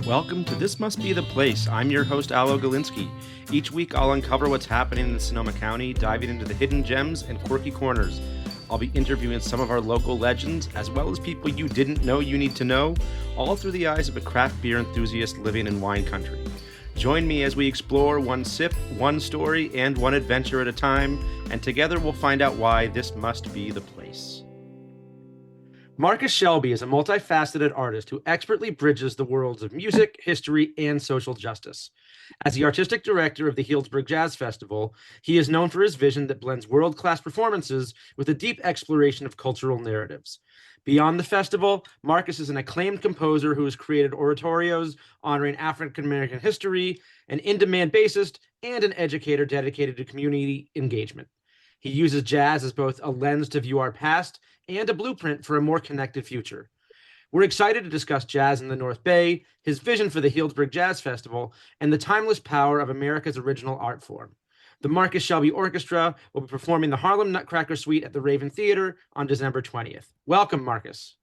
Welcome to This Must Be the Place. I'm your host, Alo Galinsky. Each week, I'll uncover what's happening in Sonoma County, diving into the hidden gems and quirky corners. I'll be interviewing some of our local legends, as well as people you didn't know you need to know, all through the eyes of a craft beer enthusiast living in wine country. Join me as we explore one sip, one story, and one adventure at a time, and together we'll find out why this must be the place. Marcus Shelby is a multifaceted artist who expertly bridges the worlds of music, history, and social justice. As the artistic director of the Healdsburg Jazz Festival, he is known for his vision that blends world-class performances with a deep exploration of cultural narratives. Beyond the festival, Marcus is an acclaimed composer who has created oratorios honoring African-American history, an in-demand bassist, and an educator dedicated to community engagement. He uses jazz as both a lens to view our past and a blueprint for a more connected future. We're excited to discuss jazz in the North Bay, his vision for the Healdsburg Jazz Festival, and the timeless power of America's original art form. The Marcus Shelby Orchestra will be performing the Harlem Nutcracker Suite at the Raven Theater on December 20th. Welcome, Marcus.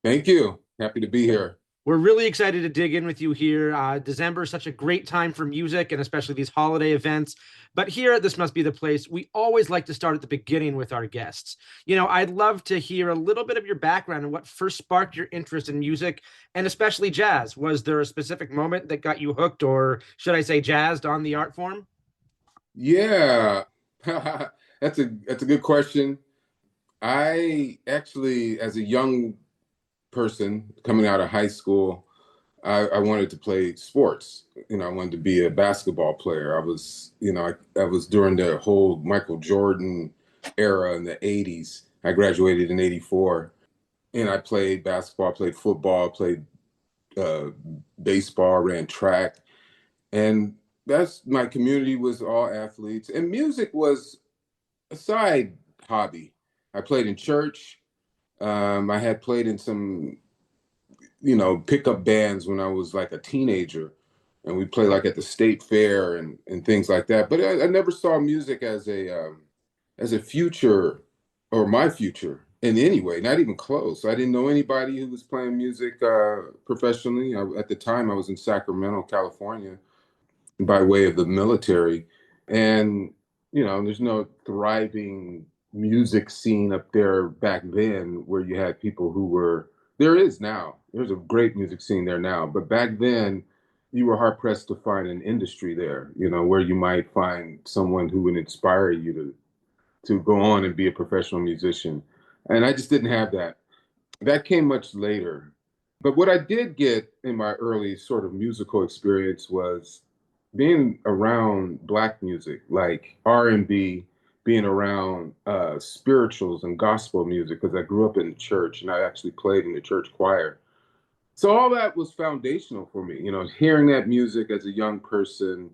Thank you. Happy to be here. We're really excited to dig in with you here. December is such a great time for music and especially these holiday events. But here at This Must Be the Place, we always like to start at the beginning with our guests. I'd love to hear a little bit of your background and what first sparked your interest in music and especially jazz. Was there a specific moment that got you hooked, or should I say jazzed, on the art form? Yeah, that's a good question. I actually, as a young person coming out of high school, I wanted to play sports. I wanted to be a basketball player. I was during the whole Michael Jordan era in the 80s. I graduated in 84, and I played basketball, played football, played baseball, ran track. And my community was all athletes. And music was a side hobby. I played in church. I had played in some, pickup bands when I was like a teenager, and we played like at the state fair and things like that. But I never saw music as a future or my future in any way, not even close. I didn't know anybody who was playing music professionally. At the time, I was in Sacramento, California, by way of the military. And, there's no thriving music scene up there back then where you had people there is now. There's a great music scene there now. But back then, you were hard pressed to find an industry there, where you might find someone who would inspire you to go on and be a professional musician. And I just didn't have that. That came much later. But what I did get in my early sort of musical experience was being around Black music, like R&B, being around spirituals and gospel music, because I grew up in the church and I actually played in the church choir. So all that was foundational for me, hearing that music as a young person,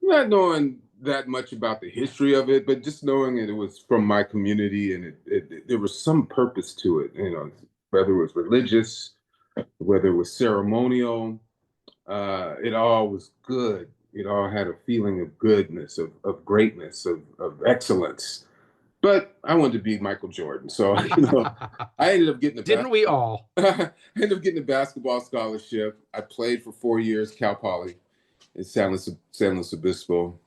not knowing that much about the history of it, but just knowing that it was from my community and there was some purpose to it, whether it was religious, whether it was ceremonial, it all was good. It all had a feeling of goodness, of greatness, of excellence. But I wanted to be Michael Jordan. So, I ended up getting Didn't we all? I ended up getting a basketball scholarship. I played for 4 years, Cal Poly, in San Luis Obispo.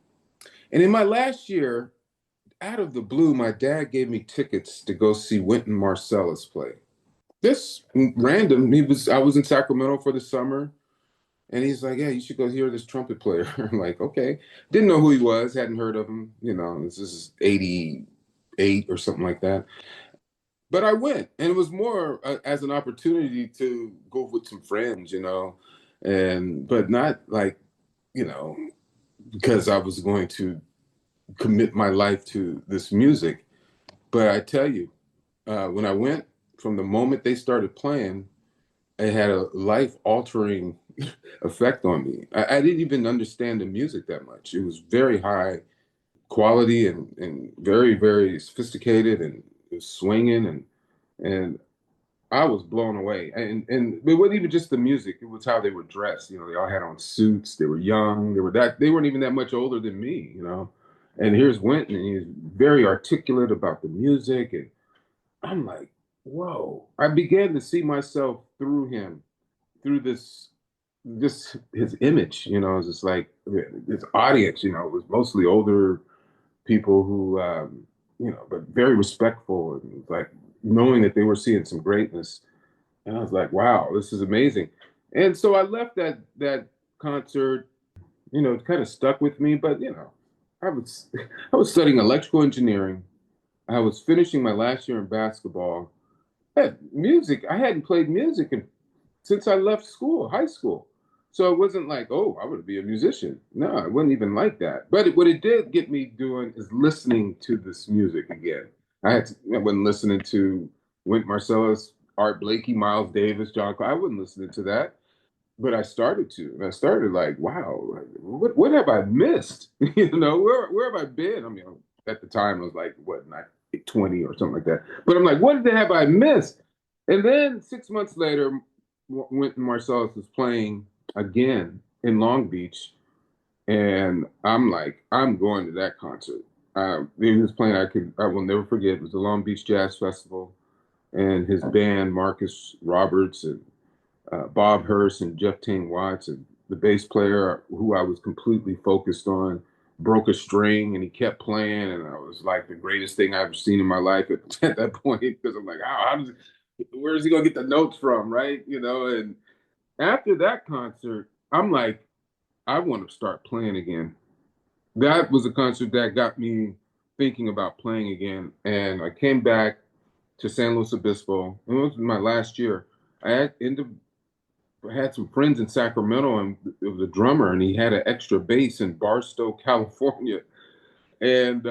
And in my last year, out of the blue, my dad gave me tickets to go see Wynton Marsalis play. This random, I was in Sacramento for the summer. And he's like, yeah, you should go hear this trumpet player. I'm like, okay. Didn't know who he was, hadn't heard of him. This is 88 or something like that. But I went, and it was more as an opportunity to go with some friends, but not like, because I was going to commit my life to this music. But I tell you, when I went, from the moment they started playing, it had a life-altering effect on me. I didn't even understand the music that much. It was very high quality and very, very sophisticated, and it was swinging, and I was blown away. And it wasn't even just the music; it was how they were dressed. They all had on suits. They were young. They weren't even that much older than me. And here's Wynton, and he's very articulate about the music, and I'm like, whoa. I began to see myself through him, through this just his image, was just like his audience, was mostly older people who, but very respectful and like knowing that they were seeing some greatness. And I was like, wow, this is amazing. And so I left that concert, it kind of stuck with me, but I was I was studying electrical engineering. I was finishing my last year in basketball. Music. I hadn't played music since I left school, high school. So it wasn't like, oh, I want to be a musician. No, I wasn't even like that. But what it did get me doing is listening to this music again. I wasn't listening to Wynton Marsalis, Art Blakey, Miles Davis, John Cole. I wasn't listening to that. But I started to. And I started like, wow, what have I missed? Where have I been? I mean, at the time I was like, what, not 20 or something like that. But I'm like, what have I missed? And then 6 months later, Wynton Marsalis was playing again in Long Beach, and I'm like, I'm going to that concert. He was playing. I will never forget. It was the Long Beach Jazz Festival, and his band, Marcus Roberts and Bob Hurst and Jeff Ting Watts, and the bass player who I was completely focused on broke a string, and he kept playing, and I was like the greatest thing I've ever seen in my life at that point, because I'm like, where is he gonna get the notes from, right? And after that concert, I'm like, I want to start playing again. That was a concert that got me thinking about playing again. And I came back to San Luis Obispo. It was my last year. I had some friends in Sacramento, and it was a drummer, and he had an extra bass in Barstow, California. And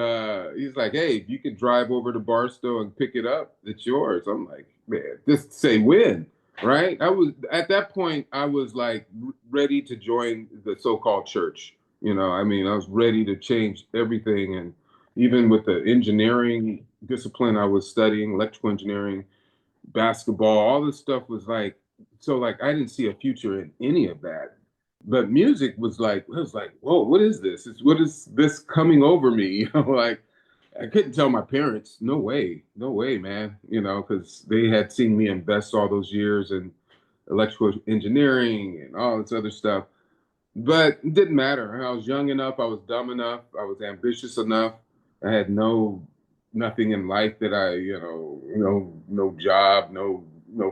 he's like, hey, if you could drive over to Barstow and pick it up, it's yours. I'm like, man, just say when, right? I was at that point, I was like ready to join the so-called church. I mean, I was ready to change everything. And even with the engineering discipline I was studying, electrical engineering, basketball, all this stuff was like, so like I didn't see a future in any of that. But music was like, I was like, whoa, what is this? What is this coming over me? Like I couldn't tell my parents, no way, man, because they had seen me invest all those years in electrical engineering and all this other stuff. But it didn't matter. I was young enough, I was dumb enough, I was ambitious enough. I had nothing in life that no job, no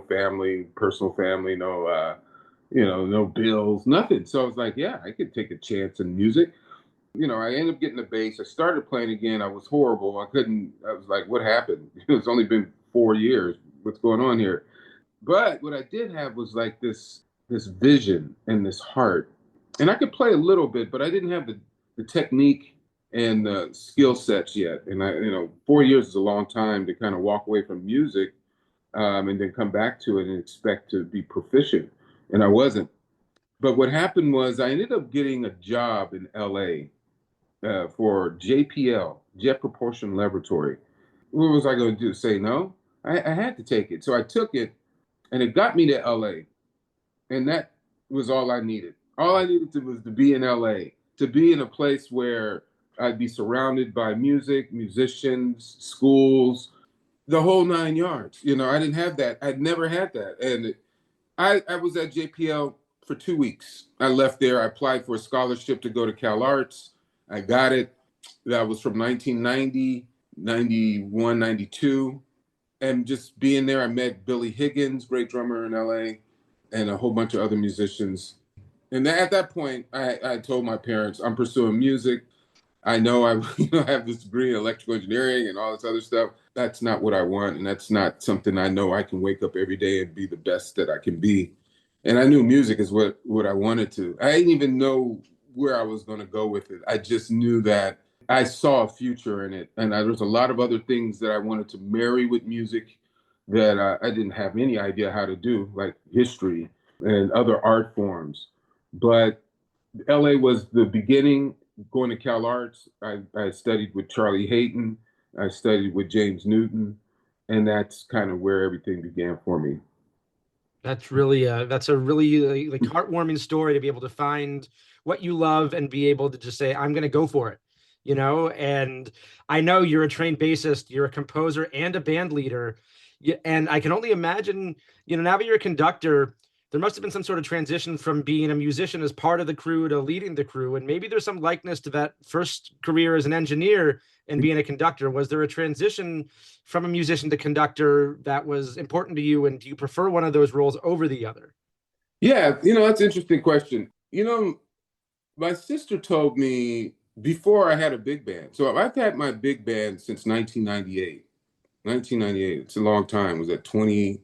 family, personal family, no bills, nothing. So I was like, yeah, I could take a chance in music. I ended up getting the bass. I started playing again. I was horrible. I was like, what happened? It's only been 4 years. What's going on here? But what I did have was like this vision and this heart. And I could play a little bit, but I didn't have the technique and the skill sets yet. And 4 years is a long time to kind of walk away from music, and then come back to it and expect to be proficient. And I wasn't. But what happened was I ended up getting a job in LA, for JPL, Jet Propulsion Laboratory. What was I going to do? Say no? I had to take it. So I took it, and it got me to LA. And that was all I needed. All I needed was to be in LA, to be in a place where I'd be surrounded by music, musicians, schools, the whole 9 yards. I didn't have that. I'd never had that. And I was at JPL for 2 weeks. I left there. I applied for a scholarship to go to Cal Arts. I got it. That was from 1990, 91, 92. And just being there, I met Billy Higgins, great drummer in LA, and a whole bunch of other musicians. And at that point, I told my parents, I'm pursuing music. I know I have this degree in electrical engineering and all this other stuff. That's not what I want. And that's not something I know I can wake up every day and be the best that I can be. And I knew music is what I wanted to. I didn't even know where I was going to go with it. I just knew that I saw a future in it. And there was a lot of other things that I wanted to marry with music that I didn't have any idea how to do, like history and other art forms. But LA was the beginning. Going to Cal Arts, I studied with Charlie Hayton. I studied with James Newton. And that's kind of where everything began for me. That's a really like heartwarming story to be able to find what you love and be able to just say, I'm going to go for it, and I know you're a trained bassist, you're a composer and a band leader. And I can only imagine, now that you're a conductor, there must have been some sort of transition from being a musician as part of the crew to leading the crew. And maybe there's some likeness to that first career as an engineer and being a conductor. Was there a transition from a musician to conductor that was important to you? And do you prefer one of those roles over the other? Yeah, that's an interesting question. My sister told me before I had a big band. So I've had my big band since 1998. 1998. It's a long time. It was at 20,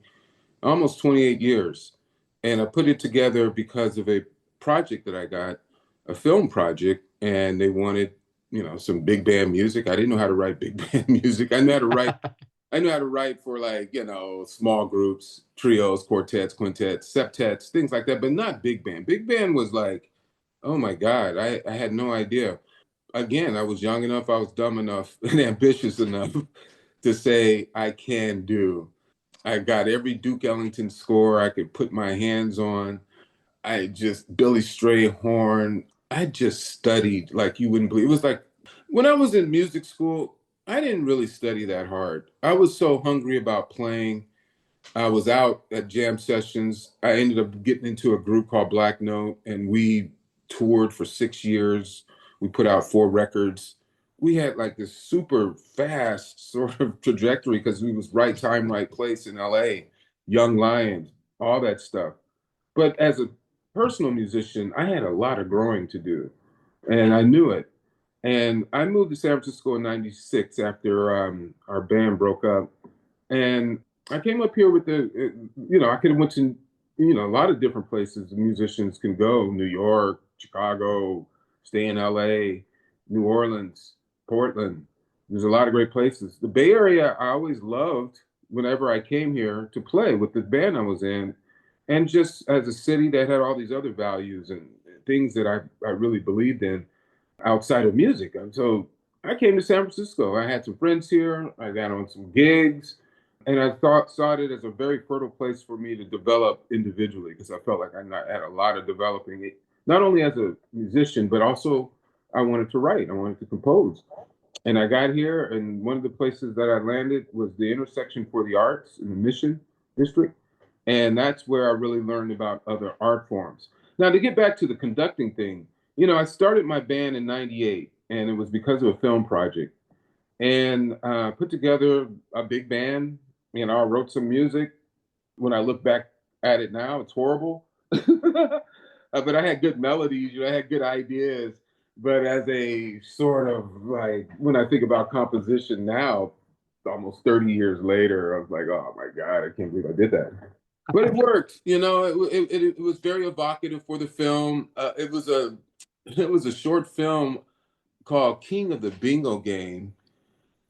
almost 28 years. And I put it together because of a project that I got, a film project, and they wanted, some big band music. I didn't know how to write big band music. I knew how to write for small groups, trios, quartets, quintets, septets, things like that, but not big band. Big band was like, oh my God, I had no idea. Again, I was young enough, I was dumb enough and ambitious enough to say I can do. I got every Duke Ellington score I could put my hands on. Billy Strayhorn, I just studied like you wouldn't believe. It was like when I was in music school, I didn't really study that hard. I was so hungry about playing. I was out at jam sessions. I ended up getting into a group called Black Note, and we toured for 6 years. We put out 4 records. We had like this super fast sort of trajectory because we was right time, right place in LA, Young Lions, all that stuff. But as a personal musician, I had a lot of growing to do, and I knew it. And I moved to San Francisco in '96 after our band broke up. And I came up here with I could have went to, a lot of different places musicians can go: New York, Chicago, stay in LA, New Orleans, Portland. There's a lot of great places. The Bay Area, I always loved whenever I came here to play with the band I was in. And just as a city that had all these other values and things that I really believed in outside of music. And so I came to San Francisco. I had some friends here. I got on some gigs. And I saw it as a very fertile place for me to develop individually because I felt like I had a lot of developing it, not only as a musician, but also I wanted to write. I wanted to compose. And I got here, and one of the places that I landed was the intersection for the arts in the Mission District. And that's where I really learned about other art forms. Now, to get back to the conducting thing, I started my band in '98, and it was because of a film project. And put together a big band. I wrote some music. When I look back at it now, it's horrible. But I had good melodies, I had good ideas. But as a sort of like, when I think about composition now, almost 30 years later, I was like, oh my God, I can't believe I did that. But it worked, it was very evocative for the film. It was a short film called King of the Bingo Game.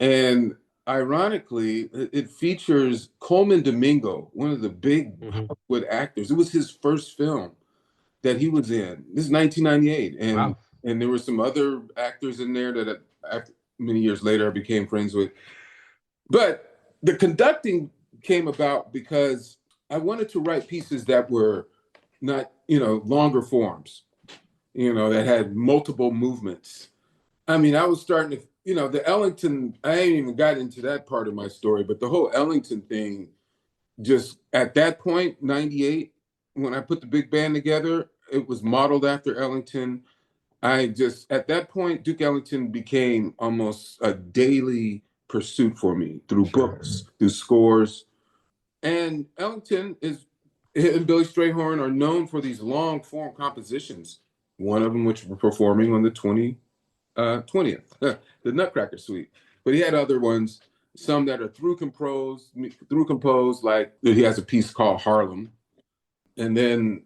And ironically, it features Coleman Domingo, one of the big Hollywood actors. It was his first film that he was in. This is 1998. And wow. And there were some other actors in there that many years later I became friends with. But the conducting came about because I wanted to write pieces that were not, longer forms, that had multiple movements. I mean, I was starting to, the Ellington, I ain't even got into that part of my story, but the whole Ellington thing, just at that point, '98, when I put the big band together, it was modeled after Ellington. At that point, Duke Ellington became almost a daily pursuit for me through books, through scores. And Ellington and Billy Strayhorn are known for these long form compositions. One of them, which we're performing on the 20th, the Nutcracker Suite. But he had other ones, some that are through composed, like he has a piece called Harlem. And then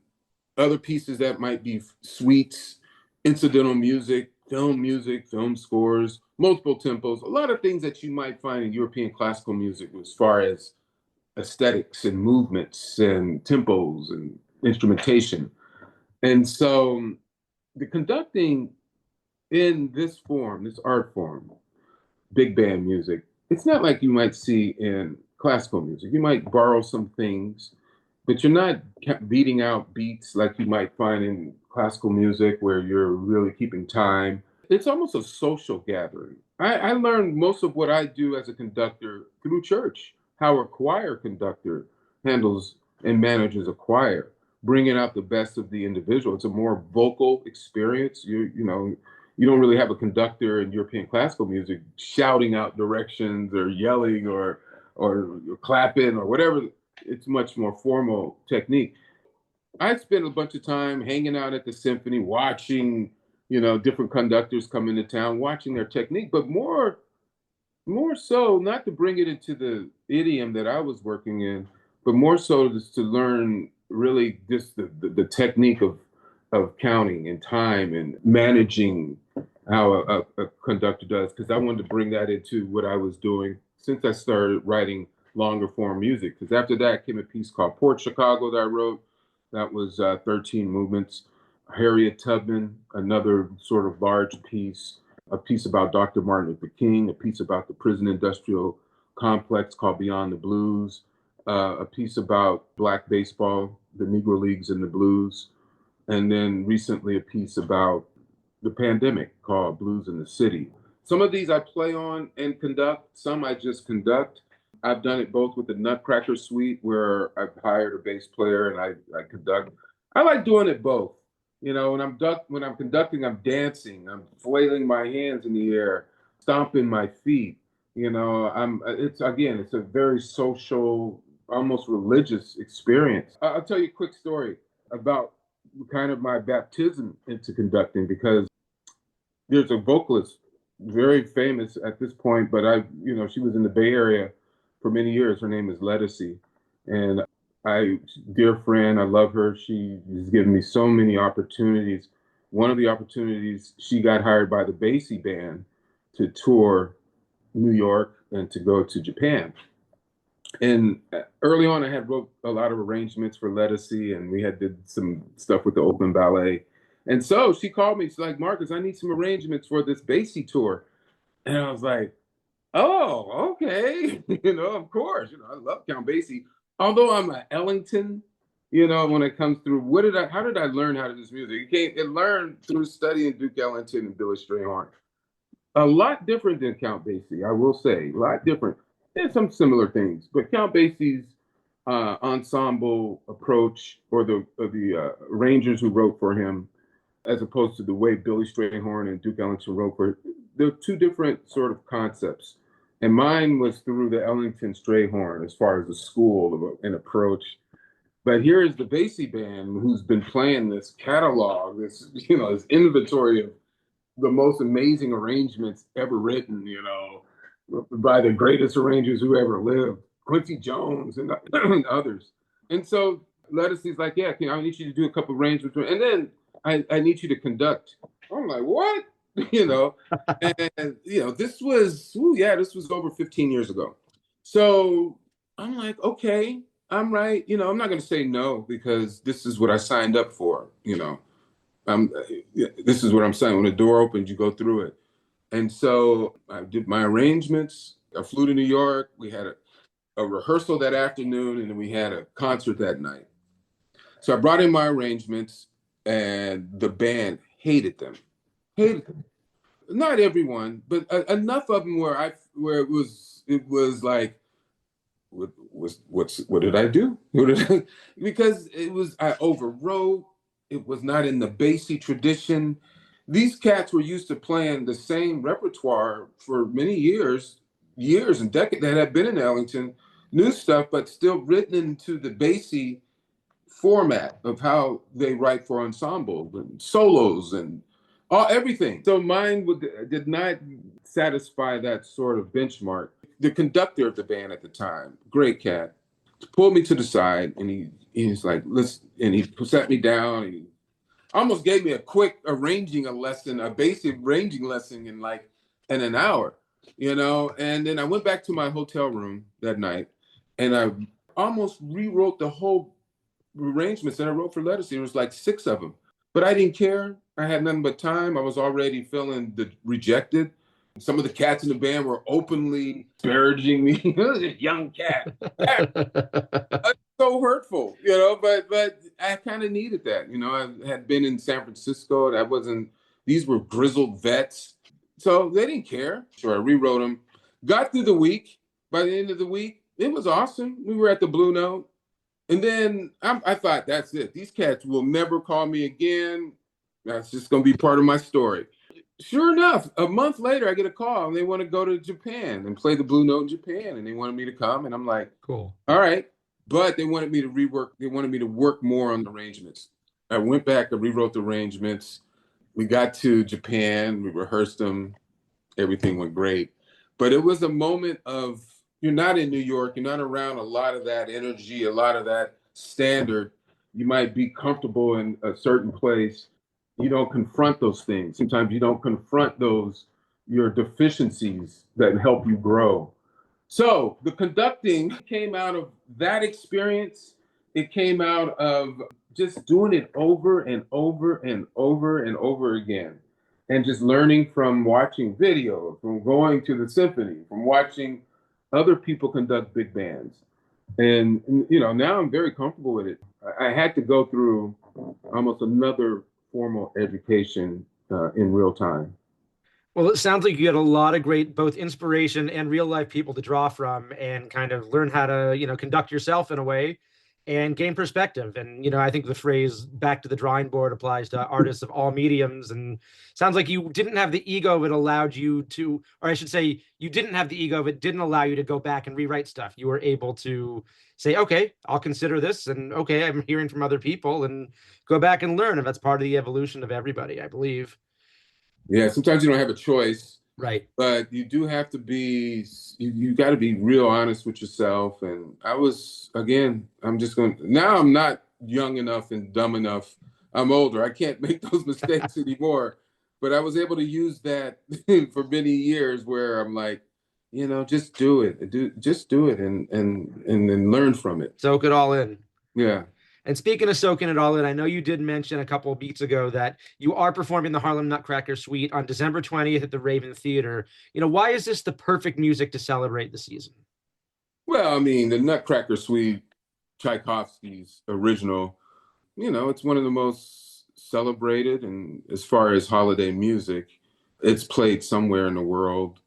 other pieces that might be suites, incidental music, film scores, multiple tempos, a lot of things that you might find in European classical music as far as aesthetics and movements and tempos and instrumentation. And so the conducting in this form, this art form, big band music, it's not like you might see in classical music. You might borrow some things, but you're not beating out beats like you might find in classical music where you're really keeping time. It's almost a social gathering. I learned most of what I do as a conductor through church, how a choir conductor handles and manages a choir. bringing out the best of the individual. It's a more vocal experience. You don't really have a conductor in European classical music shouting out directions or yelling or clapping or whatever. It's much more formal technique. I spent a bunch of time hanging out at the symphony, watching, different conductors come into town, watching their technique, but more so, not to bring it into the idiom that I was working in, but more so just to learn really just the technique of counting and time and managing how a conductor does, because I wanted to bring that into what I was doing since I started writing longer form music. Because after that came a piece called Port Chicago that I wrote. That was 13 movements. Harriet Tubman, another sort of large piece, a piece about Dr. Martin Luther King, a piece about the prison industrial complex called Beyond the Blues, a piece about Black baseball, the Negro Leagues and the Blues, and then recently a piece about the pandemic called Blues in the City. Some of these I play on and conduct, some I just conduct. I've done it both with the Nutcracker Suite, where I've hired a bass player and I conduct. I like doing it both. When I'm conducting, I'm dancing, I'm flailing my hands in the air, stomping my feet. It's a very social, almost religious experience. I'll tell you a quick story about kind of my baptism into conducting, because there's a vocalist, very famous at this point, but she was in the Bay Area for many years. Her name is Letticy, and dear friend, I love her. She has given me so many opportunities. One of the opportunities, she got hired by the Basie Band to tour New York and to go to Japan. And early on, I had wrote a lot of arrangements for Letticy, and we had did some stuff with the Oakland Ballet. And so she called me. She's like, "Marcus, I need some arrangements for this Basie tour." And I was like, "Oh, okay." Of course. I love Count Basie. Although I'm an Ellington, when it comes through, how did I learn how to do this music? It learned through studying Duke Ellington and Billy Strayhorn. A lot different than Count Basie, I will say, a lot different. There's some similar things, but Count Basie's ensemble approach, or the arrangers who wrote for him, as opposed to the way Billy Strayhorn and Duke Ellington wrote for him, they're two different sort of concepts. And mine was through the Ellington Strayhorn as far as the school and approach. But here is the Basie Band, who's been playing this catalog, this inventory of the most amazing arrangements ever written, by the greatest arrangers who ever lived, Quincy Jones and others. And so Letticy's like, "Yeah, I need you to do a couple arrangements, and then I need you to conduct." I'm like, "What?" And this was over 15 years ago. So I'm like, "Okay, I'm right. I'm not going to say no, because this is what I signed up for. This is what I'm saying. When the door opens, you go through it." And so I did my arrangements. I flew to New York. We had a rehearsal that afternoon, and then we had a concert that night. So I brought in my arrangements, and the band hated them. Hated them. Not everyone, but enough of them where it was like, what did I do? Because I overwrote. It was not in the Basie tradition. These cats were used to playing the same repertoire for many years and decades, that had been in Ellington, new stuff, but still written into the Basie format of how they write for ensemble and solos and everything. So mine did not satisfy that sort of benchmark. The conductor of the band at the time, great cat, pulled me to the side, and he's like, "Listen," and he sat me down, and he almost gave me a quick a basic arranging lesson in an hour, And then I went back to my hotel room that night, and I almost rewrote the whole arrangements that I wrote for Letticy. There was like 6 of them, but I didn't care. I had nothing but time. I was already feeling rejected. Some of the cats in the band were openly disparaging me. This young cat. So hurtful, but I kind of needed that. I had been in San Francisco. These were grizzled vets. So they didn't care. So I rewrote them. Got through the week. By the end of the week, it was awesome. We were at the Blue Note. And then I thought, that's it. These cats will never call me again. That's just going to be part of my story. Sure enough, a month later, I get a call and they want to go to Japan and play the Blue Note in Japan. And they wanted me to come. And I'm like, Cool. all right. But they wanted me to rework. They wanted me to work more on the arrangements. I went back and rewrote the arrangements. We got to Japan. We rehearsed them. Everything went great. But it was a moment of, you're not in New York. You're not around a lot of that energy, a lot of that standard. You might be comfortable in a certain place. You don't confront those things. Sometimes you don't confront your deficiencies that help you grow. So the conducting came out of that experience. It came out of just doing it over and over and over and over again. And just learning from watching video, from going to the symphony, from watching other people conduct big bands. And now I'm very comfortable with it. I had to go through almost another formal education in real time. Well, it sounds like you had a lot of great both inspiration and real life people to draw from and kind of learn how to, conduct yourself in a way and gain perspective. And, I think the phrase back to the drawing board applies to artists of all mediums. And sounds like you didn't have the ego that allowed you to, or I should say, you didn't have the ego that didn't allow you to go back and rewrite stuff. You were able to say, okay, I'll consider this. And okay, I'm hearing from other people and go back and learn. And that's part of the evolution of everybody, I believe. Yeah, sometimes you don't have a choice. Right. But you do have to you got to be real honest with yourself. And now I'm not young enough and dumb enough. I'm older. I can't make those mistakes anymore. But I was able to use that for many years where I'm like, just do it. Just do it and then learn from it. Soak it all in. Yeah. And speaking of soaking it all in, I know you did mention a couple of beats ago that you are performing the Harlem Nutcracker Suite on December 20th at the Raven Theater. Why is this the perfect music to celebrate the season? Well, I mean, the Nutcracker Suite, Tchaikovsky's original, it's one of the most celebrated. And as far as holiday music, it's played somewhere in the world,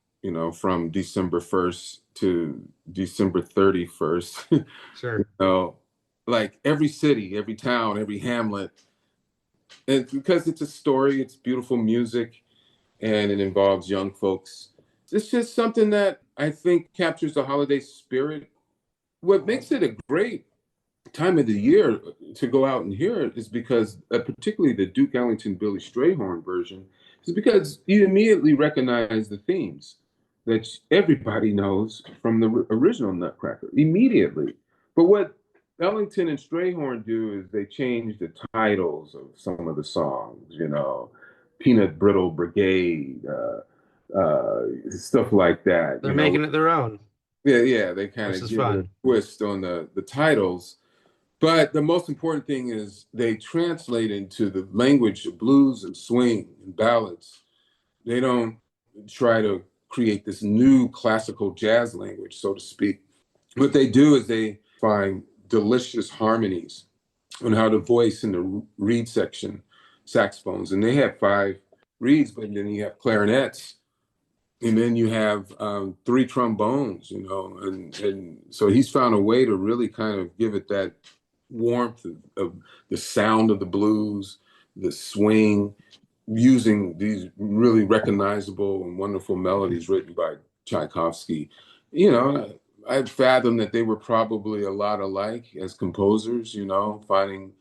from December 1st to December 31st. Sure. Like every city, every town, every hamlet. And because it's a story, it's beautiful music, and it involves young folks. It's just something that I think captures the holiday spirit. What makes it a great time of the year to go out and hear it is because, particularly the Duke Ellington Billy Strayhorn version, is because you immediately recognize the themes that everybody knows from the original Nutcracker immediately. But what Ellington and Strayhorn do is they change the titles of some of the songs, Peanut Brittle Brigade, stuff like that. They're making it their own. Yeah, they kind of give a twist on the titles. But the most important thing is they translate into the language of blues and swing and ballads. They don't try to create this new classical jazz language, so to speak. What they do is they find delicious harmonies on how to voice in the reed section saxophones. And they have 5 reeds, but then you have clarinets. And then you have 3 trombones, and so he's found a way to really kind of give it that warmth of the sound of the blues, the swing, using these really recognizable and wonderful melodies written by Tchaikovsky. I fathomed that they were probably a lot alike as composers, finding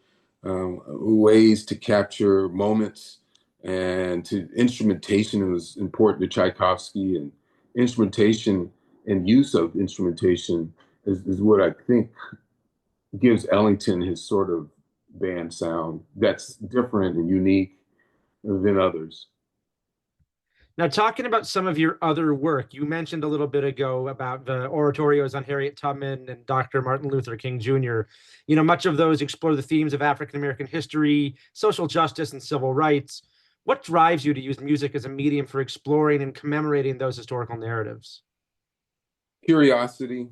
ways to capture moments, and instrumentation was important to Tchaikovsky, and instrumentation and use of instrumentation is what I think gives Ellington his sort of band sound that's different and unique than others. Now, talking about some of your other work, you mentioned a little bit ago about the oratorios on Harriet Tubman and Dr. Martin Luther King Jr. Much of those explore the themes of African-American history, social justice, and civil rights. What drives you to use music as a medium for exploring and commemorating those historical narratives? Curiosity.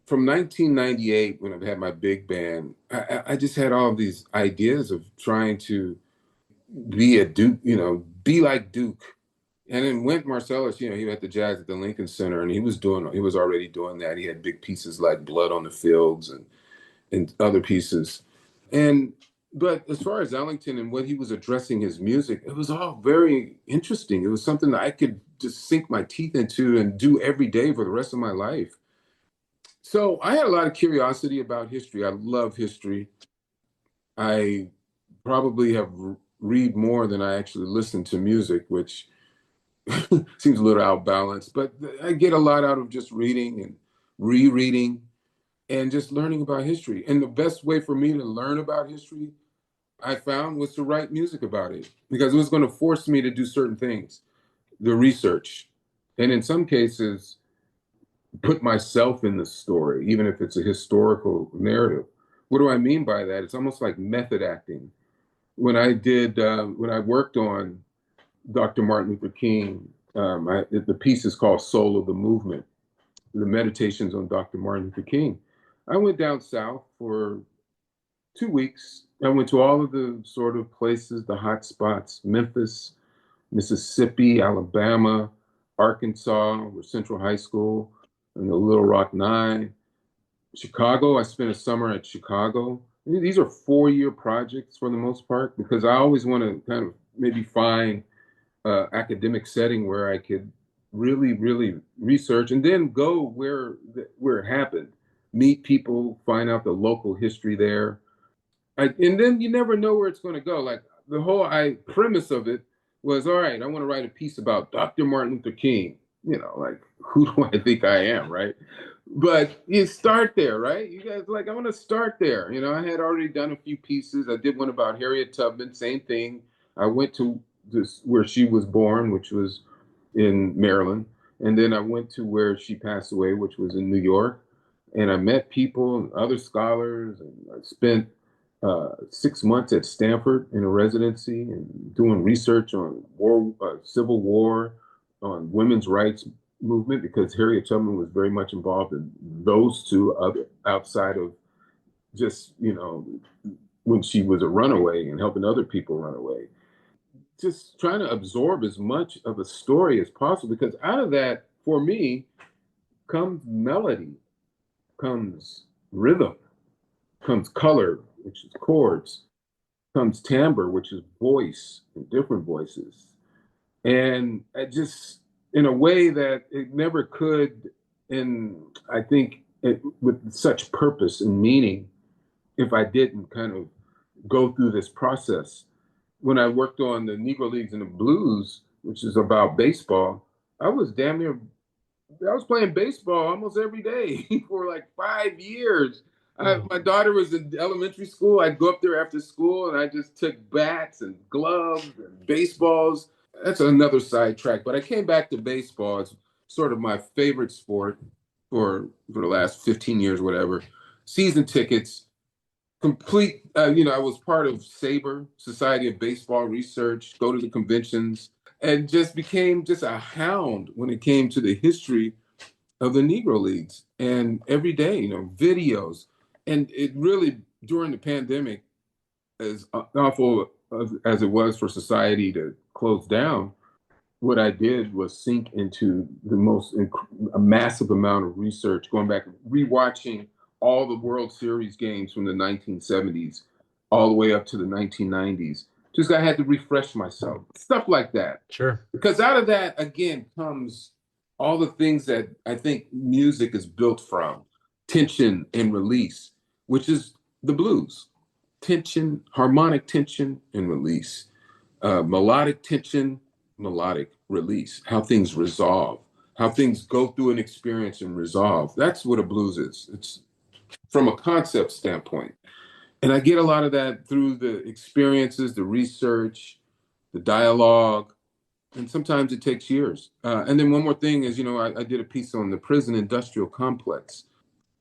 From 1998, when I had my big band, I just had all these ideas of trying to be a Duke, be like Duke. And then Wynton Marsalis, he had the jazz at the Lincoln Center, and he was already doing that. He had big pieces like Blood on the Fields, and other pieces. But as far as Ellington and what he was addressing his music, it was all very interesting. It was something that I could just sink my teeth into and do every day for the rest of my life. So I had a lot of curiosity about history. I love history. I probably have read more than I actually listen to music, which seems a little out balanced, but I get a lot out of just reading and rereading and just learning about history. And the best way for me to learn about history, I found, was to write music about it, because it was going to force me to do certain things, the research, and in some cases, put myself in the story, even if it's a historical narrative. What do I mean by that? It's almost like method acting. When I worked on Dr. Martin Luther King, the piece is called Soul of the Movement, the meditations on Dr. Martin Luther King. I went down south for 2 weeks. I went to all of the sort of places, the hot spots: Memphis, Mississippi, Alabama, Arkansas, where Central High School, and the Little Rock Nine. Chicago, I spent a summer at Chicago. These are 4-year projects for the most part, because I always want to kind of maybe find academic setting where I could really, really research and then go where it happened, meet people, find out the local history there. And then you never know where it's going to go. Like the whole premise of it was, all right, I want to write a piece about Dr. Martin Luther King. Like, who do I think I am, right? But you start there, right? You guys, like, I want to start there. I had already done a few pieces. I did one about Harriet Tubman, same thing. I went to where she was born, which was in Maryland. And then I went to where she passed away, which was in New York. And I met people, other scholars, and I spent 6 months at Stanford in a residency and doing research on Civil War, on women's rights movement, because Harriet Tubman was very much involved in those two, outside of just, when she was a runaway and helping other people run away. Just trying to absorb as much of a story as possible, because out of that, for me, comes melody, comes rhythm, comes color, which is chords, comes timbre, which is voice and different voices. And I just, in a way that it never could, and I think with such purpose and meaning, if I didn't kind of go through this process. When I worked on the Negro Leagues and the Blues, which is about baseball, I was playing baseball almost every day for like 5 years. My daughter was in elementary school. I'd go up there after school and I just took bats and gloves and baseballs. That's another sidetrack, but I came back to baseball. It's sort of my favorite sport for the last 15 years, whatever. Season tickets, complete, I was part of SABR, Society of Baseball Research, go to the conventions, and just became just a hound when it came to the history of the Negro Leagues. And every day, videos. And it really, during the pandemic, as awful as it was for society to close down, what I did was sink into a massive amount of research, going back, rewatching all the World Series games from the 1970s all the way up to the 1990s. Just, I had to refresh myself, stuff like that. Sure. Because out of that, again, comes all the things that I think music is built from: tension and release, which is the blues. Tension, harmonic tension and release. Melodic tension, melodic release. How things resolve, how things go through an experience and resolve. That's what a blues is. It's from a concept standpoint. And I get a lot of that through the experiences, the research, the dialogue, and sometimes it takes years. And then one more thing is, I did a piece on the prison industrial complex.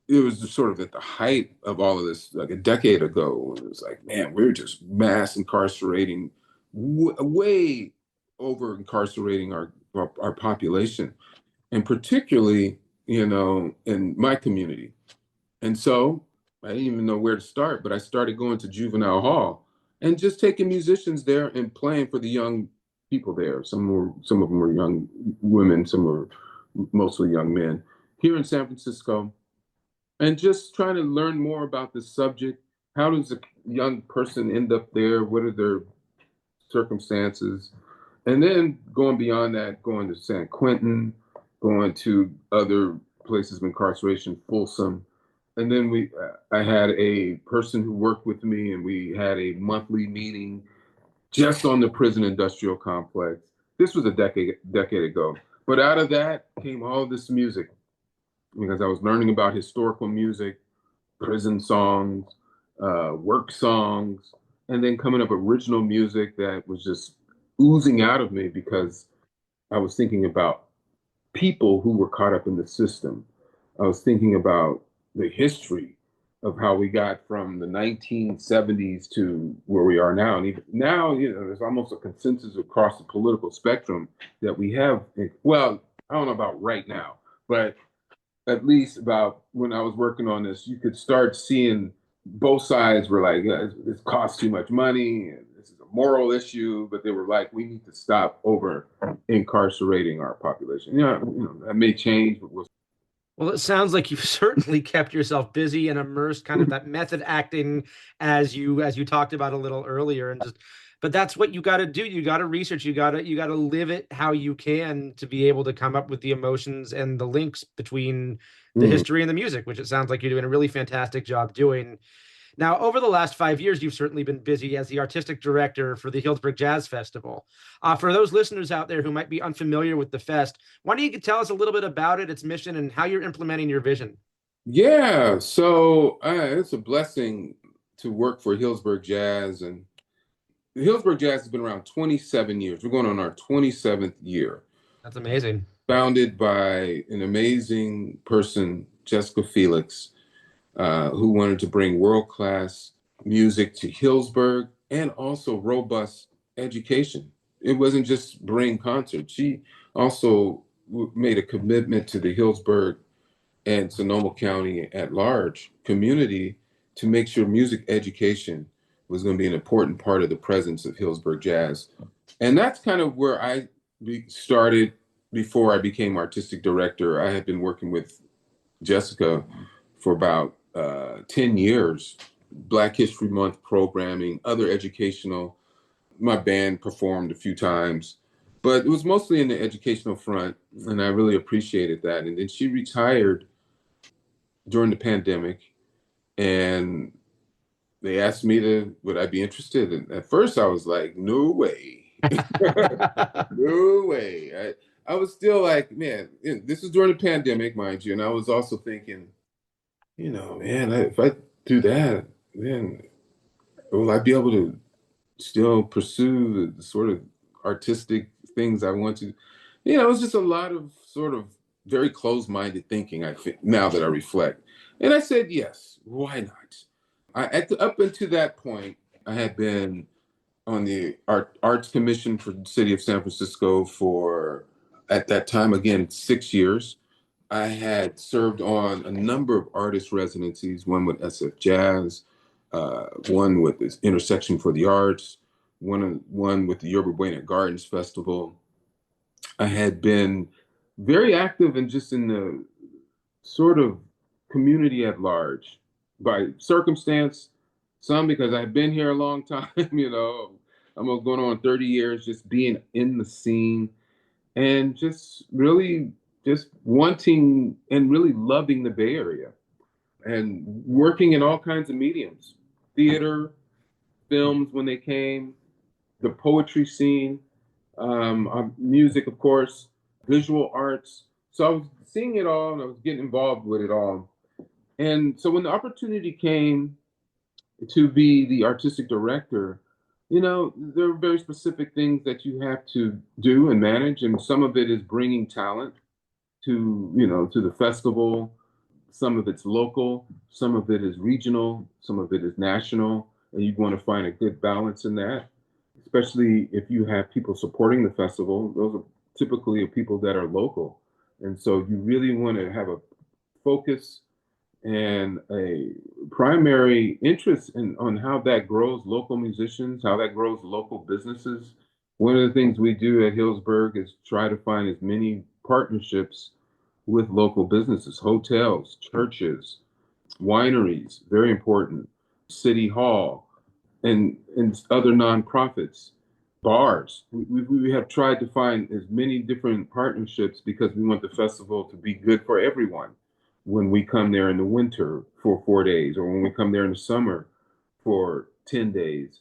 It was just sort of at the height of all of this, like a decade ago. It was like, man, we're just mass incarcerating, way over incarcerating our population, and particularly, in my community. And so I didn't even know where to start, but I started going to juvenile hall and just taking musicians there and playing for the young people there. Some of them were young women, some were mostly young men here in San Francisco. and just trying to learn more about the subject. How does a young person end up there? What are their circumstances? And then going beyond that, going to San Quentin, going to other places of incarceration, Folsom. And then I had a person who worked with me, and we had a monthly meeting just on the prison industrial complex. This was a decade ago. But out of that came all this music, because I was learning about historical music, prison songs, work songs, and then coming up original music that was just oozing out of me because I was thinking about people who were caught up in the system. I was thinking about the history of how we got from the 1970s to where we are now. And even now, there's almost a consensus across the political spectrum that we have. Well, I don't know about right now, but at least about when I was working on this, you could start seeing both sides were like, yeah, this costs too much money, and this is a moral issue. But they were like, we need to stop over incarcerating our population. That may change, but Well, it sounds like you've certainly kept yourself busy and immersed, kind of that method acting as you talked about a little earlier, and just, but that's what you got to do. You got to research. You got to live it how you can to be able to come up with the emotions and the links between the history and the music, which it sounds like you're doing a really fantastic job doing. Now, over the last 5 years, you've certainly been busy as the artistic director for the Healdsburg Jazz Festival. For those listeners out there who might be unfamiliar with the fest, why don't you tell us a little bit about it, its mission, and how you're implementing your vision? Yeah, so it's a blessing to work for Healdsburg Jazz. And Healdsburg Jazz has been around 27 years. We're going on our 27th year. That's amazing. Founded by an amazing person, Jessica Felix, who wanted to bring world-class music to Healdsburg and also robust education. It wasn't just bring concerts. She also made a commitment to the Healdsburg and Sonoma County at large community to make sure music education was going to be an important part of the presence of Healdsburg Jazz. And that's kind of where I started before I became artistic director. I had been working with Jessica for about 10 years, Black History Month programming, other educational. My band performed a few times, but it was mostly in the educational front, and I really appreciated that. And then she retired during the pandemic, and they asked me would I be interested? And at first I was like, no way. No way. I was still like, man, this is during the pandemic, mind you. And I was also thinking, man, if I do that, then will I be able to still pursue the sort of artistic things I want to? It was just a lot of sort of very closed-minded thinking, I think, now that I reflect. And I said, yes, why not? Up until that point, I had been on the Arts Commission for the City of San Francisco for, at that time, again, 6 years. I had served on a number of artist residencies, one with SF Jazz, one with this Intersection for the Arts, one with the Yerba Buena Gardens Festival. I had been very active in the sort of community at large by circumstance, some because I've been here a long time, I'm going on 30 years just being in the scene and just really just wanting and really loving the Bay Area and working in all kinds of mediums, theater, films when they came, the poetry scene, music, of course, visual arts. So I was seeing it all and I was getting involved with it all. And so when the opportunity came to be the artistic director, there are very specific things that you have to do and manage. And some of it is bringing talent to the festival. Some of it's local, some of it is regional, some of it is national. And you want to find a good balance in that, especially if you have people supporting the festival. Those are typically people that are local. And so you really want to have a focus and a primary interest on how that grows local musicians, how that grows local businesses. One of the things we do at Healdsburg is try to find as many partnerships with local businesses, hotels, churches, wineries, very important, City Hall, and other nonprofits, bars. We have tried to find as many different partnerships because we want the festival to be good for everyone. When we come there in the winter for 4 days, or when we come there in the summer for 10 days,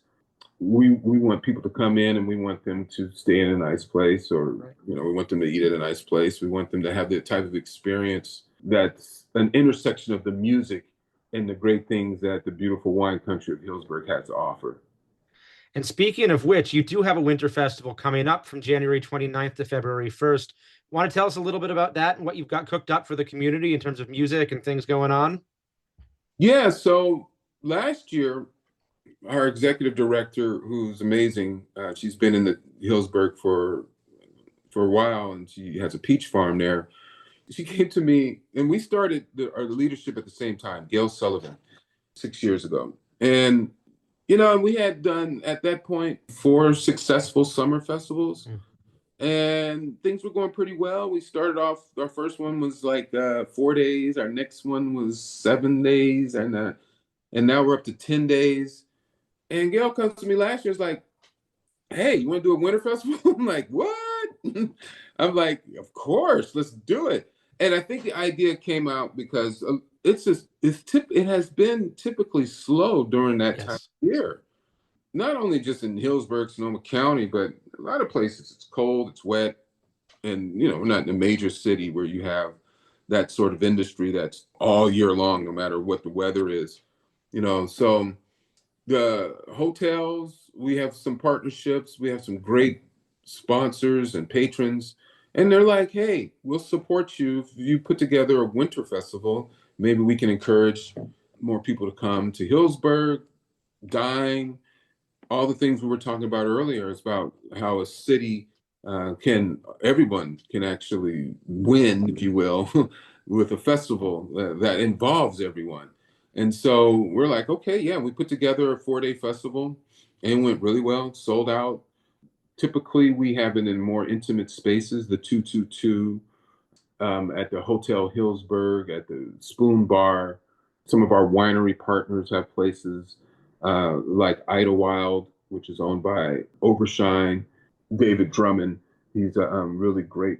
we want people to come in and we want them to stay in a nice place, or Right. we want them to eat at a nice place. We want them to have the type of experience that's an intersection of the music and the great things that the beautiful wine country of Healdsburg has to offer. And speaking of which, you do have a winter festival coming up from January 29th to February 1st. Want to tell us a little bit about that and what you've got cooked up for the community in terms of music and things going on? Yeah, so last year, our executive director, who's amazing, she's been in the Hillsburg for a while, and she has a peach farm there. She came to me, and we started our leadership at the same time. Gail Sullivan, 6 years ago, and we had done at that point 4 successful summer festivals, and things were going pretty well. We started off. Our first one was like 4 days. Our next one was 7 days, and now we're up to 10 days. And Gail comes to me last year. It's like, hey, you want to do a winter festival? I'm like, what? I'm like, of course, let's do it. And I think the idea came out because it has been typically slow during that time of year. Not only just in Healdsburg, Sonoma County, but a lot of places it's cold, it's wet, and we're not in a major city where you have that sort of industry that's all year long, no matter what the weather is. So the hotels, we have some partnerships, we have some great sponsors and patrons, and they're like, hey, we'll support you if you put together a winter festival. Maybe we can encourage more people to come to Healdsburg, dine, all the things we were talking about earlier. Is about how a city everyone can actually win, if you will, with a festival that involves everyone. And so we're like, okay, yeah, we put together a 4-day festival and it went really well, sold out. Typically, we have it in more intimate spaces, the 222 at the Hotel Healdsburg, at the Spoon Bar. Some of our winery partners have places like Idlewild, which is owned by Overshine, David Drummond. He's a really great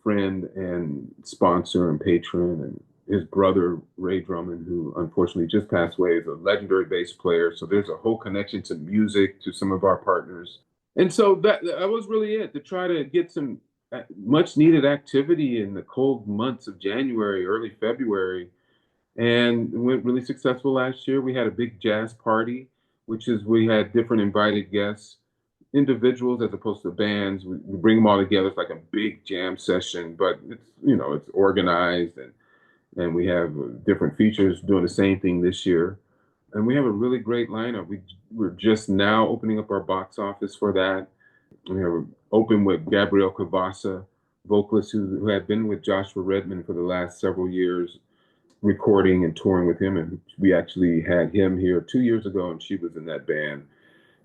friend and sponsor and patron, and his brother, Ray Drummond, who unfortunately just passed away, is a legendary bass player. So there's a whole connection to music, to some of our partners. And so that was really it, to try to get some much needed activity in the cold months of January, early February. And it went really successful last year. We had a big jazz party, which is we had different invited guests, individuals as opposed to bands. We bring them all together. It's like a big jam session, but it's organized, and we have different features doing the same thing this year. And we have a really great lineup. We're just now opening up our box office for that. We have open with Gabriel Cavassa, vocalist who had been with Joshua Redman for the last several years, recording and touring with him. And we actually had him here 2 years ago, and she was in that band.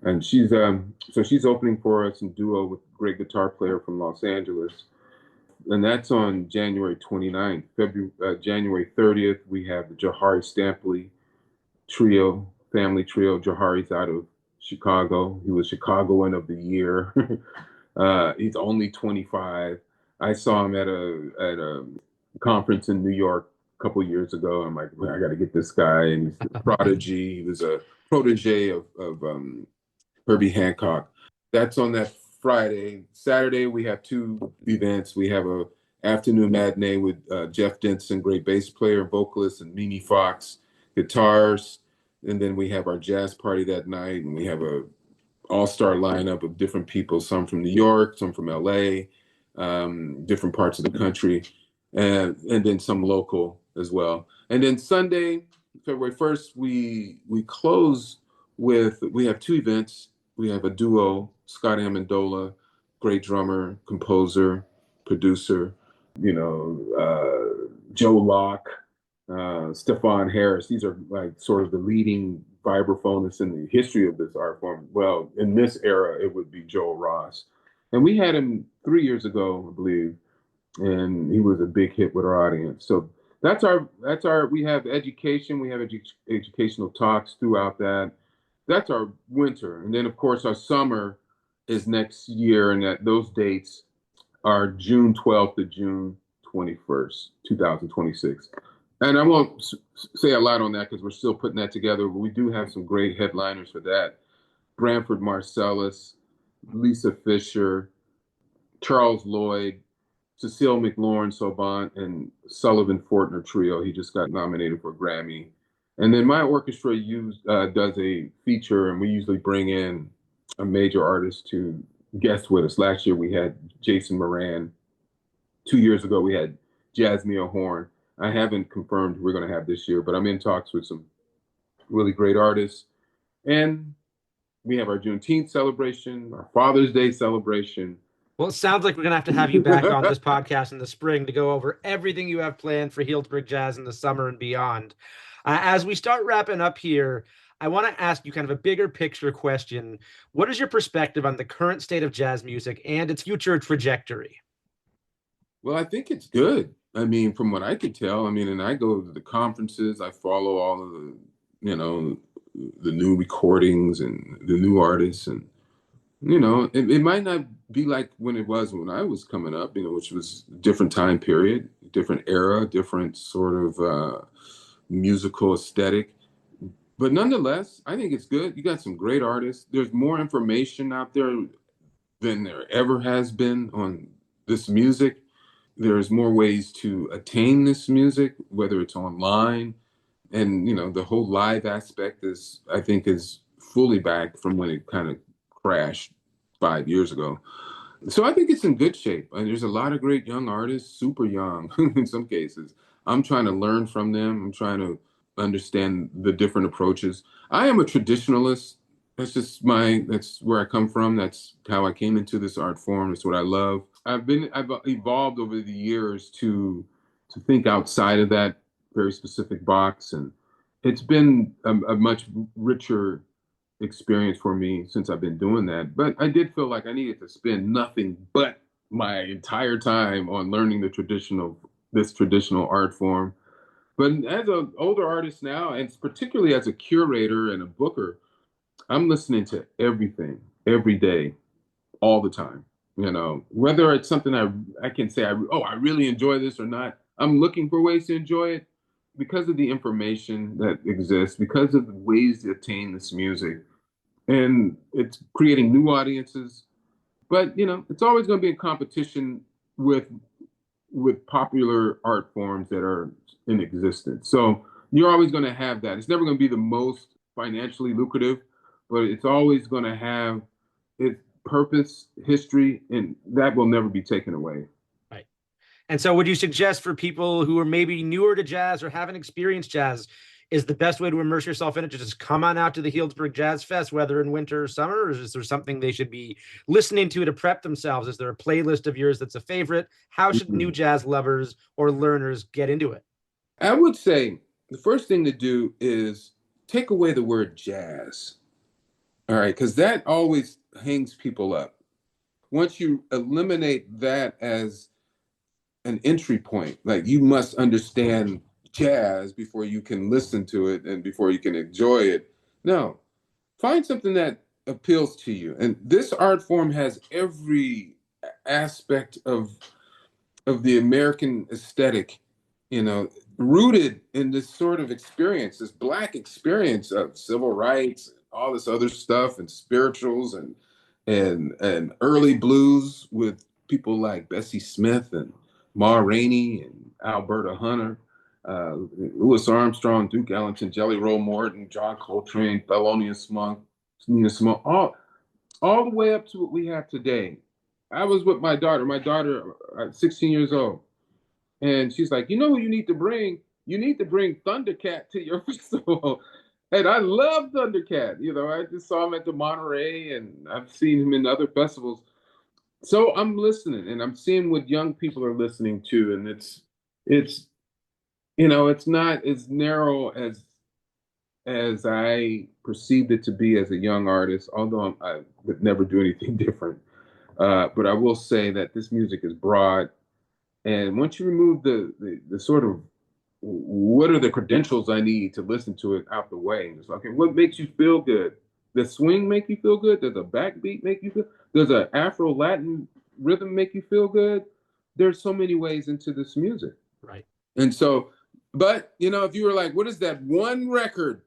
And she's opening for us in duo with a great guitar player from Los Angeles. And that's on January 29th. January 30th, we have the Johari Stampley family trio. Johari's out of Chicago. He was Chicagoan of the Year. He's only 25. I saw him at a conference in New York a couple of years ago. I'm like, I got to get this guy. And he's a prodigy. He was a protege of Herbie Hancock. That's on that Friday. Saturday, we have 2 events. We have a afternoon matinee with Jeff Denson, great bass player and vocalist, and Mimi Fox, guitars. And then we have our jazz party that night, and we have a all-star lineup of different people, some from New York, some from LA, different parts of the country, and then some local as well. And then Sunday, February 1st, we close with, we have 2 events. We have a duo, Scott Amendola, great drummer, composer, producer, Joe Locke, Stephon Harris. These are like sort of the leading vibraphonists in the history of this art form. Well, in this era, it would be Joel Ross. And we had him 3 years ago, I believe, and he was a big hit with our audience. So We have education, we have educational talks throughout that. That's our winter. And then of course our summer is next year, and those dates are June 12th to June 21st, 2026. And I won't say a lot on that because we're still putting that together, but we do have some great headliners for that. Branford Marsalis, Lisa Fisher, Charles Lloyd, Cecile McLaurin Sauvant, and Sullivan Fortner Trio. He just got nominated for a Grammy. And then my orchestra does a feature, and we usually bring in a major artist to guest with us. Last year we had Jason Moran. 2 years ago we had Jasmine Horn. I haven't confirmed who we're going to have this year, but I'm in talks with some really great artists. And we have our Juneteenth celebration, our Father's Day celebration. Well, it sounds like we're going to have you back on this podcast in the spring to go over everything you have planned for Healdsburg Jazz in the summer and beyond. As we start wrapping up here, I want to ask you kind of a bigger picture question. What is your perspective on the current state of jazz music and its future trajectory? Well, I think it's good. I mean, from what I could tell, and I go to the conferences, I follow all of the new recordings and the new artists, and it might not be like when it was when I was coming up, which was a different time period, different era, different sort of musical aesthetic. But nonetheless, I think it's good. You got some great artists. There's more information out there than there ever has been on this music. There's more ways to attain this music, whether it's online. And, the whole live aspect I think is fully back from when it kind of crashed 5 years ago. So I think it's in good shape. And there's a lot of great young artists, super young in some cases. I'm trying to learn from them. I'm trying to understand the different approaches. I am a traditionalist. That's where I come from. That's how I came into this art form. It's what I love. I've evolved over the years to think outside of that very specific box. And it's been a much richer experience for me since I've been doing that. But I did feel like I needed to spend nothing but my entire time on learning this traditional art form. But as an older artist now, and particularly as a curator and a booker, I'm listening to everything, every day, all the time. Whether it's something I can say, I really enjoy this or not, I'm looking for ways to enjoy it because of the information that exists, because of the ways to attain this music. And it's creating new audiences. But, it's always going to be in competition with popular art forms that are in existence. So you're always going to have that. It's never going to be the most financially lucrative, but it's always going to have its purpose, history, and that will never be taken away. Right. And so would you suggest for people who are maybe newer to jazz or haven't experienced jazz, is the best way to immerse yourself in it to just come on out to the Healdsburg Jazz Fest, whether in winter or summer, or is there something they should be listening to prep themselves? Is there a playlist of yours that's a favorite? How should new jazz lovers or learners get into it? I would say the first thing to do is take away the word jazz. All right, because that always hangs people up. Once you eliminate that as an entry point, like you must understand jazz before you can listen to it and before you can enjoy it. No, find something that appeals to you. And this art form has every aspect of the American aesthetic, rooted in this sort of experience, this Black experience of civil rights, and all this other stuff, and spirituals and early blues with people like Bessie Smith and Ma Rainey and Alberta Hunter. Louis Armstrong, Duke Ellington, Jelly Roll Morton, John Coltrane, Thelonious Monk, Nina Simone, all the way up to what we have today. I was with my daughter, 16 years old, and she's like, who you need to bring? You need to bring Thundercat to your festival. And I love Thundercat. I just saw him at the Monterey, and I've seen him in other festivals. So I'm listening, and I'm seeing what young people are listening to, and it's not as narrow as I perceived it to be as a young artist, although I would never do anything different. But I will say that this music is broad. And once you remove the sort of what are the credentials I need to listen to it out the way? And it's okay, what makes you feel good? Does swing make you feel good? Does a backbeat make you feel? Does an Afro-Latin rhythm make you feel good? There's so many ways into this music. Right. And so, but, if you were like, what is that one record?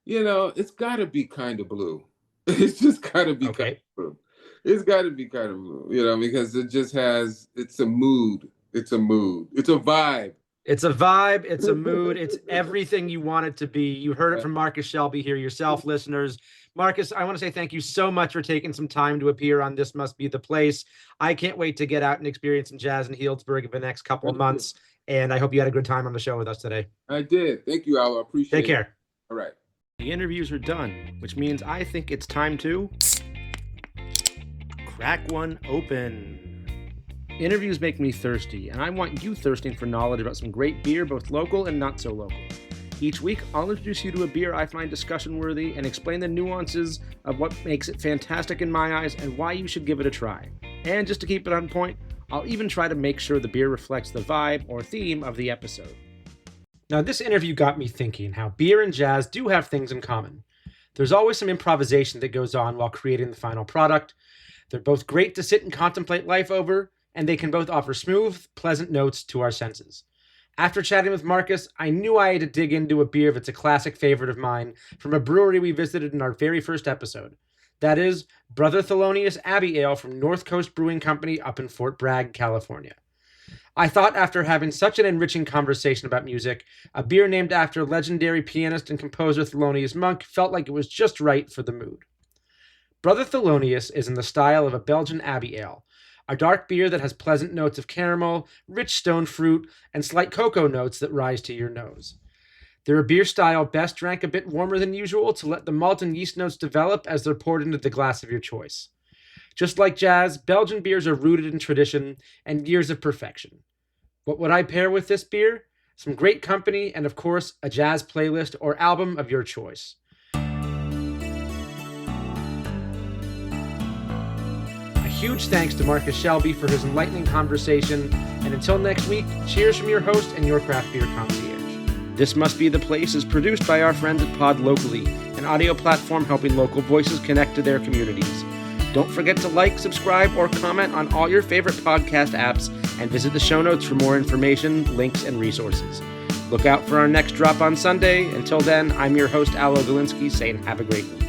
It's got to be Kind of Blue. It's just got to be Kind of Blue. It's got to be Kind of Blue, because it just it's a mood. It's a mood. It's a vibe. It's a vibe. It's a mood. It's everything you want it to be. You heard it from Marcus Shelby here yourself, listeners. Marcus, I want to say thank you so much for taking some time to appear on This Must Be the Place. I can't wait to get out and experience some jazz in Healdsburg in the next couple of months. And I hope you had a good time on the show with us today. I did. Thank you, Al. I appreciate it. Take care. All right. The interviews are done, which means I think it's time to crack one open. Interviews make me thirsty, and I want you thirsting for knowledge about some great beer, both local and not so local. Each week, I'll introduce you to a beer I find discussion-worthy and explain the nuances of what makes it fantastic in my eyes and why you should give it a try. And just to keep it on point, I'll even try to make sure the beer reflects the vibe or theme of the episode. Now, this interview got me thinking how beer and jazz do have things in common. There's always some improvisation that goes on while creating the final product. They're both great to sit and contemplate life over, and they can both offer smooth, pleasant notes to our senses. After chatting with Marcus, I knew I had to dig into a beer that's a classic favorite of mine from a brewery we visited in our very first episode. That is Brother Thelonious Abbey Ale from North Coast Brewing Company up in Fort Bragg, California. I thought after having such an enriching conversation about music, a beer named after legendary pianist and composer Thelonious Monk felt like it was just right for the mood. Brother Thelonious is in the style of a Belgian Abbey Ale, a dark beer that has pleasant notes of caramel, rich stone fruit, and slight cocoa notes that rise to your nose. They're a beer style best drank a bit warmer than usual to let the malt and yeast notes develop as they're poured into the glass of your choice. Just like jazz, Belgian beers are rooted in tradition and years of perfection. What would I pair with this beer? Some great company and, of course, a jazz playlist or album of your choice. Huge thanks to Marcus Shelby for his enlightening conversation, and until next week, cheers from your host and your craft beer concierge. This Must Be the Place is produced by our friends at Pod Locally, an audio platform helping local voices connect to their communities. Don't forget to like, subscribe, or comment on all your favorite podcast apps, and visit the show notes for more information, links, and resources. Look out for our next drop on Sunday. Until then, I'm your host, Alo Galinsky, saying have a great week.